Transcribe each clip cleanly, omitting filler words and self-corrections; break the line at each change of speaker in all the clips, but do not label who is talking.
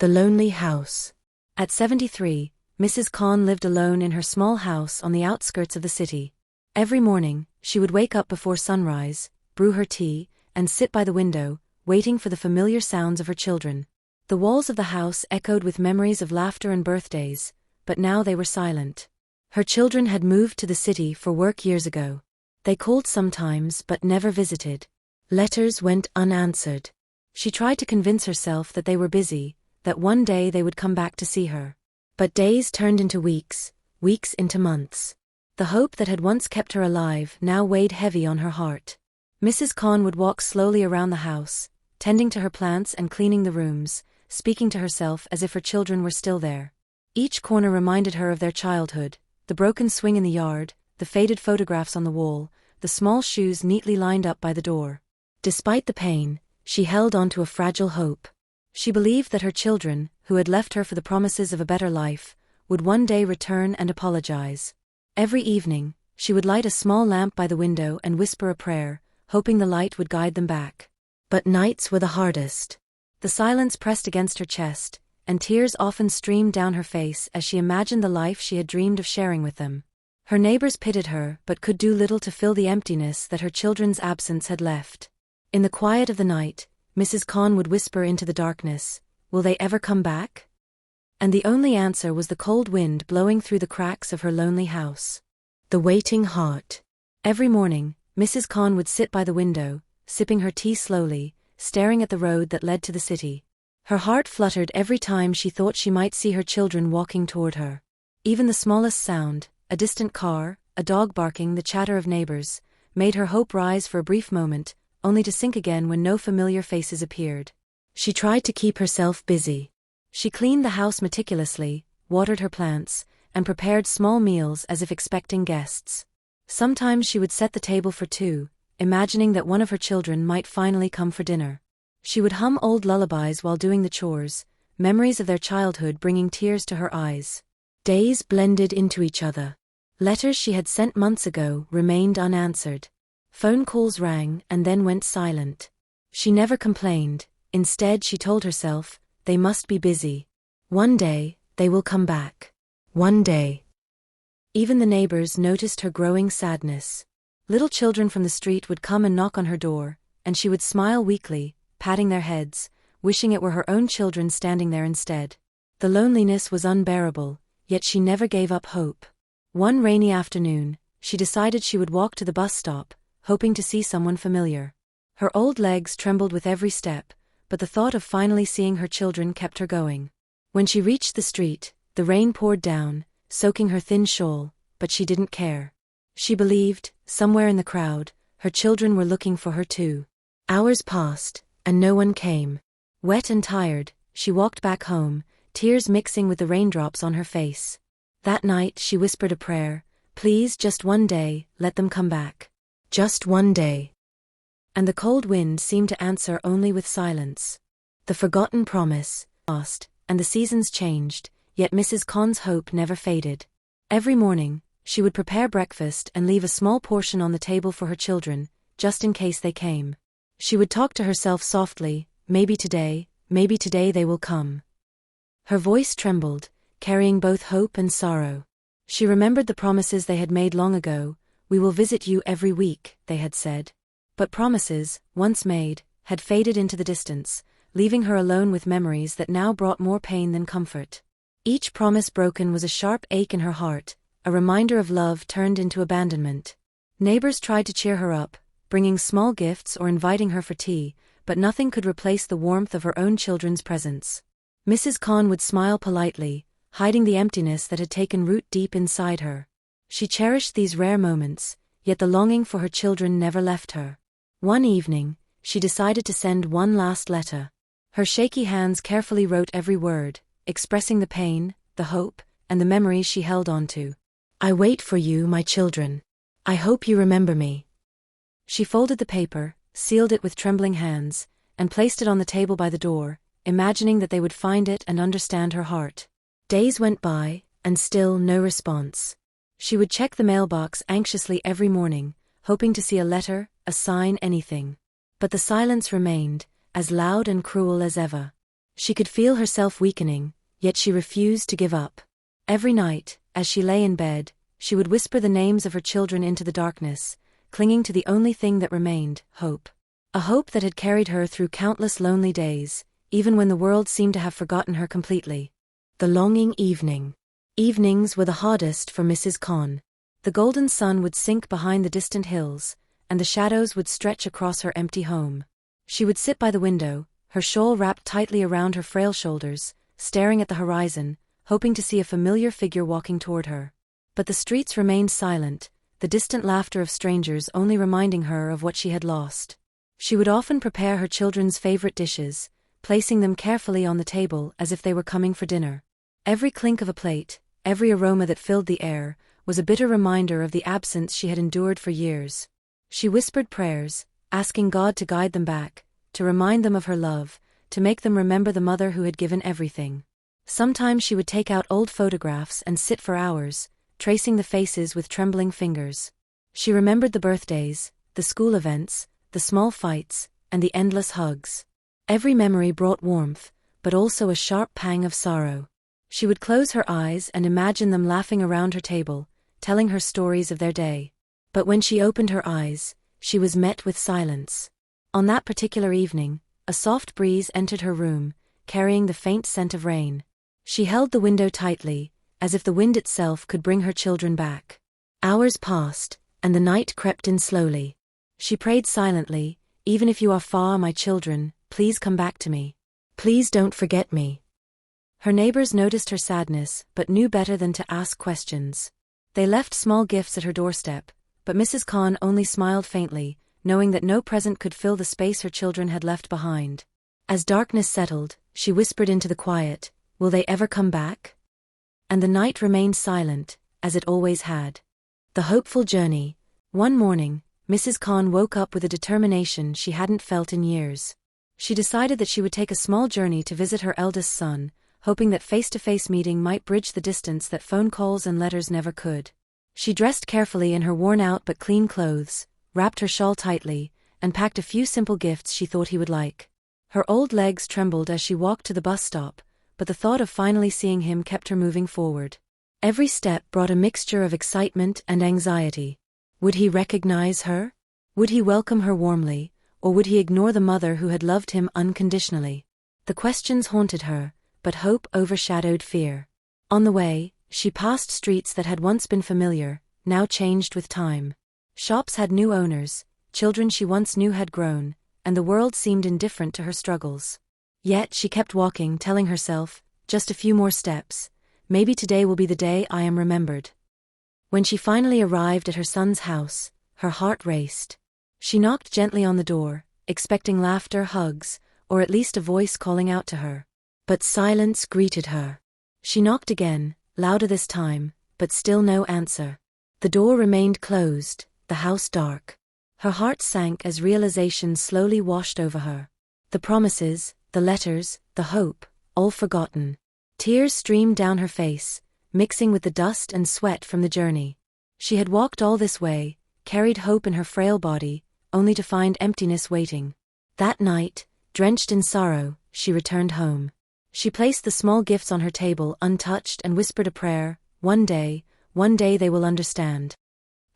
The lonely house. At 73, Mrs. Khan lived alone in her small house on the outskirts of the city. Every morning, she would wake up before sunrise, brew her tea, and sit by the window, waiting for the familiar sounds of her children. The walls of the house echoed with memories of laughter and birthdays, but now they were silent. Her children had moved to the city for work years ago. They called sometimes but never visited. Letters went unanswered. She tried to convince herself that they were busy, that one day they would come back to see her. But days turned into weeks, weeks into months. The hope that had once kept her alive now weighed heavy on her heart. Mrs. Khan would walk slowly around the house, tending to her plants and cleaning the rooms, speaking to herself as if her children were still there. Each corner reminded her of their childhood, the broken swing in the yard, the faded photographs on the wall, the small shoes neatly lined up by the door. Despite the pain, she held on to a fragile hope. She believed that her children, who had left her for the promises of a better life, would one day return and apologize. Every evening, she would light a small lamp by the window and whisper a prayer, hoping the light would guide them back. But nights were the hardest. The silence pressed against her chest, and tears often streamed down her face as she imagined the life she had dreamed of sharing with them. Her neighbors pitied her but could do little to fill the emptiness that her children's absence had left. In the quiet of the night, Mrs. Khan would whisper into the darkness, "Will they ever come back?" And the only answer was the cold wind blowing through the cracks of her lonely house. The waiting heart. Every morning, Mrs. Khan would sit by the window, sipping her tea slowly, staring at the road that led to the city. Her heart fluttered every time she thought she might see her children walking toward her. Even the smallest sound, a distant car, a dog barking, the chatter of neighbors, made her hope rise for a brief moment, only to sink again when no familiar faces appeared. She tried to keep herself busy. She cleaned the house meticulously, watered her plants, and prepared small meals as if expecting guests. Sometimes she would set the table for two, imagining that one of her children might finally come for dinner. She would hum old lullabies while doing the chores, memories of their childhood bringing tears to her eyes. Days blended into each other. Letters she had sent months ago remained unanswered. Phone calls rang and then went silent. She never complained. Instead, she told herself, they must be busy. One day, they will come back. One day. Even the neighbors noticed her growing sadness. Little children from the street would come and knock on her door, and she would smile weakly, patting their heads, wishing it were her own children standing there instead. The loneliness was unbearable, yet she never gave up hope. One rainy afternoon, she decided she would walk to the bus stop, hoping to see someone familiar. Her old legs trembled with every step, but the thought of finally seeing her children kept her going. When she reached the street, the rain poured down, soaking her thin shawl, but she didn't care. She believed, somewhere in the crowd, her children were looking for her too. Hours passed, and no one came. Wet and tired, she walked back home, tears mixing with the raindrops on her face. That night she whispered a prayer, "Please, just one day, let them come back. Just one day." And the cold wind seemed to answer only with silence. The forgotten promise passed, and the seasons changed, yet Mrs. Khan's hope never faded. Every morning, she would prepare breakfast and leave a small portion on the table for her children, just in case they came. She would talk to herself softly, maybe today they will come. Her voice trembled, carrying both hope and sorrow. She remembered the promises they had made long ago. "We will visit you every week," they had said. But promises, once made, had faded into the distance, leaving her alone with memories that now brought more pain than comfort. Each promise broken was a sharp ache in her heart, a reminder of love turned into abandonment. Neighbors tried to cheer her up, bringing small gifts or inviting her for tea, but nothing could replace the warmth of her own children's presence. Mrs. Khan would smile politely, hiding the emptiness that had taken root deep inside her. She cherished these rare moments, yet the longing for her children never left her. One evening, she decided to send one last letter. Her shaky hands carefully wrote every word, expressing the pain, the hope, and the memories she held on to. "I wait for you, my children. I hope you remember me." She folded the paper, sealed it with trembling hands, and placed it on the table by the door, imagining that they would find it and understand her heart. Days went by, and still no response. She would check the mailbox anxiously every morning, hoping to see a letter, a sign, anything. But the silence remained, as loud and cruel as ever. She could feel herself weakening, yet she refused to give up. Every night, as she lay in bed, she would whisper the names of her children into the darkness, clinging to the only thing that remained, hope. A hope that had carried her through countless lonely days, even when the world seemed to have forgotten her completely. The longing evening. Evenings were the hardest for Mrs. Khan. The golden sun would sink behind the distant hills, and the shadows would stretch across her empty home. She would sit by the window, her shawl wrapped tightly around her frail shoulders, staring at the horizon, hoping to see a familiar figure walking toward her. But the streets remained silent, the distant laughter of strangers only reminding her of what she had lost. She would often prepare her children's favorite dishes, placing them carefully on the table as if they were coming for dinner. Every clink of a plate, every aroma that filled the air, was a bitter reminder of the absence she had endured for years. She whispered prayers, asking God to guide them back, to remind them of her love, to make them remember the mother who had given everything. Sometimes she would take out old photographs and sit for hours, tracing the faces with trembling fingers. She remembered the birthdays, the school events, the small fights, and the endless hugs. Every memory brought warmth, but also a sharp pang of sorrow. She would close her eyes and imagine them laughing around her table, telling her stories of their day. But when she opened her eyes, she was met with silence. On that particular evening, a soft breeze entered her room, carrying the faint scent of rain. She held the window tightly, as if the wind itself could bring her children back. Hours passed, and the night crept in slowly. She prayed silently, "Even if you are far, my children, please come back to me. Please don't forget me." Her neighbors noticed her sadness, but knew better than to ask questions. They left small gifts at her doorstep, but Mrs. Khan only smiled faintly, knowing that no present could fill the space her children had left behind. As darkness settled, she whispered into the quiet, "Will they ever come back?" And the night remained silent, as it always had. The hopeful journey. One morning, Mrs. Khan woke up with a determination she hadn't felt in years. She decided that she would take a small journey to visit her eldest son, hoping that face-to-face meeting might bridge the distance that phone calls and letters never could. She dressed carefully in her worn-out but clean clothes, wrapped her shawl tightly, and packed a few simple gifts she thought he would like. Her old legs trembled as she walked to the bus stop, but the thought of finally seeing him kept her moving forward. Every step brought a mixture of excitement and anxiety. Would he recognize her? Would he welcome her warmly, or would he ignore the mother who had loved him unconditionally? The questions haunted her, but hope overshadowed fear. On the way, she passed streets that had once been familiar, now changed with time. Shops had new owners, children she once knew had grown, and the world seemed indifferent to her struggles. Yet she kept walking, telling herself, "Just a few more steps. Maybe today will be the day I am remembered." When she finally arrived at her son's house, her heart raced. She knocked gently on the door, expecting laughter, hugs, or at least a voice calling out to her. But silence greeted her. She knocked again, louder this time, but still no answer. The door remained closed, the house dark. Her heart sank as realization slowly washed over her. The promises, the letters, the hope, all forgotten. Tears streamed down her face, mixing with the dust and sweat from the journey. She had walked all this way, carried hope in her frail body, only to find emptiness waiting. That night, drenched in sorrow, she returned home. She placed the small gifts on her table untouched and whispered a prayer, one day they will understand."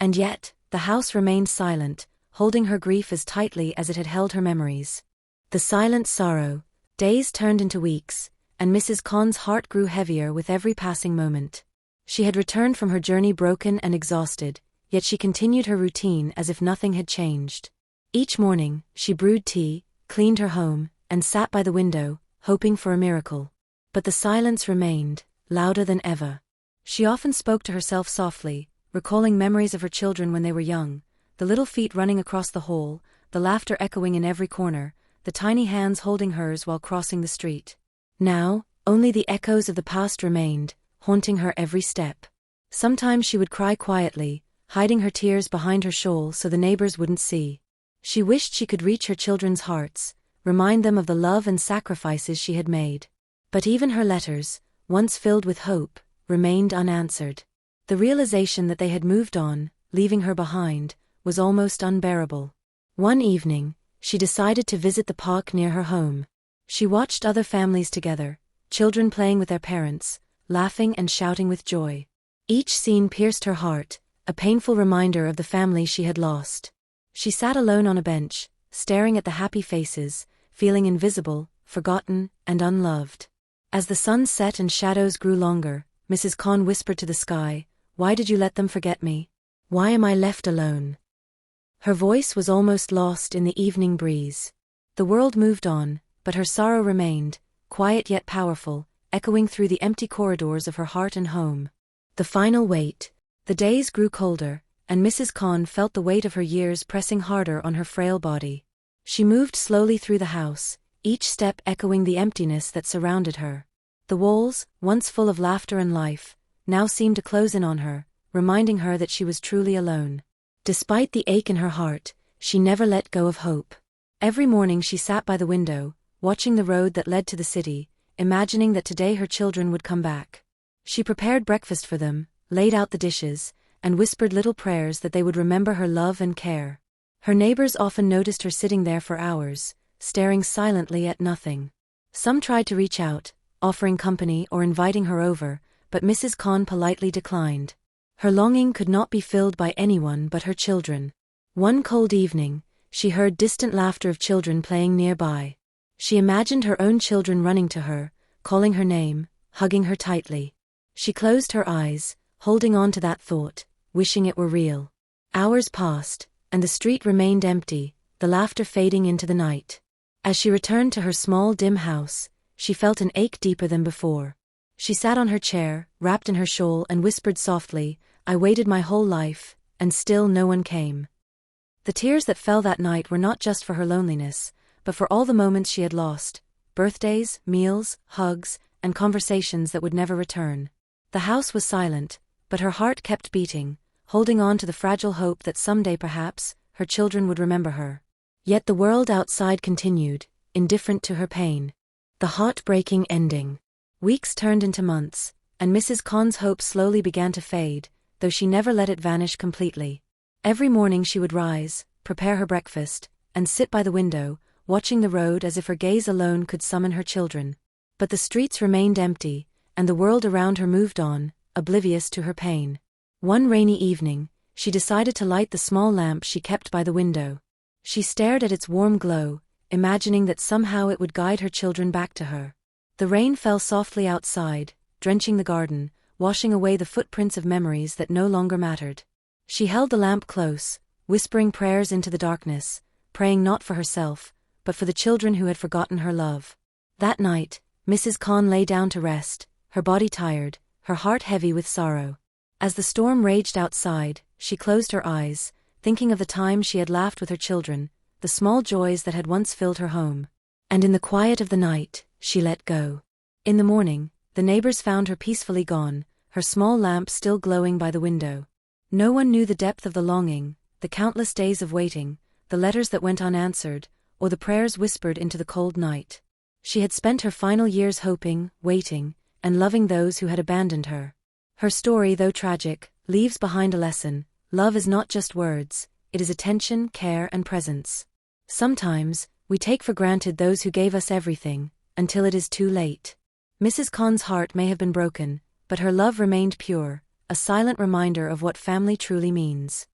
And yet, the house remained silent, holding her grief as tightly as it had held her memories. The silent sorrow. Days turned into weeks, and Mrs. Khan's heart grew heavier with every passing moment. She had returned from her journey broken and exhausted, yet she continued her routine as if nothing had changed. Each morning, she brewed tea, cleaned her home, and sat by the window, hoping for a miracle. But the silence remained, louder than ever. She often spoke to herself softly, recalling memories of her children when they were young, the little feet running across the hall, the laughter echoing in every corner, the tiny hands holding hers while crossing the street. Now, only the echoes of the past remained, haunting her every step. Sometimes she would cry quietly, hiding her tears behind her shawl so the neighbors wouldn't see. She wished she could reach her children's hearts, remind them of the love and sacrifices she had made. But even her letters, once filled with hope, remained unanswered. The realization that they had moved on, leaving her behind, was almost unbearable. One evening, she decided to visit the park near her home. She watched other families together, children playing with their parents, laughing and shouting with joy. Each scene pierced her heart, a painful reminder of the family she had lost. She sat alone on a bench, staring at the happy faces, feeling invisible, forgotten, and unloved. As the sun set and shadows grew longer, Mrs. Khan whispered to the sky, "Why did you let them forget me? Why am I left alone?" Her voice was almost lost in the evening breeze. The world moved on, but her sorrow remained, quiet yet powerful, echoing through the empty corridors of her heart and home. The final wait. The days grew colder, and Mrs. Khan felt the weight of her years pressing harder on her frail body. She moved slowly through the house, each step echoing the emptiness that surrounded her. The walls, once full of laughter and life, now seemed to close in on her, reminding her that she was truly alone. Despite the ache in her heart, she never let go of hope. Every morning she sat by the window, watching the road that led to the city, imagining that today her children would come back. She prepared breakfast for them, laid out the dishes, and whispered little prayers that they would remember her love and care. Her neighbors often noticed her sitting there for hours, staring silently at nothing. Some tried to reach out, offering company or inviting her over, but Mrs. Khan politely declined. Her longing could not be filled by anyone but her children. One cold evening, she heard distant laughter of children playing nearby. She imagined her own children running to her, calling her name, hugging her tightly. She closed her eyes, holding on to that thought, wishing it were real. Hours passed, and the street remained empty, the laughter fading into the night. As she returned to her small dim house, she felt an ache deeper than before. She sat on her chair, wrapped in her shawl, and whispered softly, "I waited my whole life, and still no one came." The tears that fell that night were not just for her loneliness, but for all the moments she had lost, birthdays, meals, hugs, and conversations that would never return. The house was silent, but her heart kept beating, holding on to the fragile hope that someday perhaps, her children would remember her. Yet the world outside continued, indifferent to her pain. The heartbreaking ending. Weeks turned into months, and Mrs. Khan's hope slowly began to fade, though she never let it vanish completely. Every morning she would rise, prepare her breakfast, and sit by the window, watching the road as if her gaze alone could summon her children. But the streets remained empty, and the world around her moved on, oblivious to her pain. One rainy evening, she decided to light the small lamp she kept by the window. She stared at its warm glow, imagining that somehow it would guide her children back to her. The rain fell softly outside, drenching the garden, washing away the footprints of memories that no longer mattered. She held the lamp close, whispering prayers into the darkness, praying not for herself, but for the children who had forgotten her love. That night, Mrs. Khan lay down to rest, her body tired, her heart heavy with sorrow. As the storm raged outside, she closed her eyes, thinking of the time she had laughed with her children, the small joys that had once filled her home. And in the quiet of the night, she let go. In the morning, the neighbors found her peacefully gone, her small lamp still glowing by the window. No one knew the depth of the longing, the countless days of waiting, the letters that went unanswered, or the prayers whispered into the cold night. She had spent her final years hoping, waiting, and loving those who had abandoned her. Her story, though tragic, leaves behind a lesson. Love is not just words, it is attention, care, and presence. Sometimes, we take for granted those who gave us everything, until it is too late. Mrs. Khan's heart may have been broken, but her love remained pure, a silent reminder of what family truly means.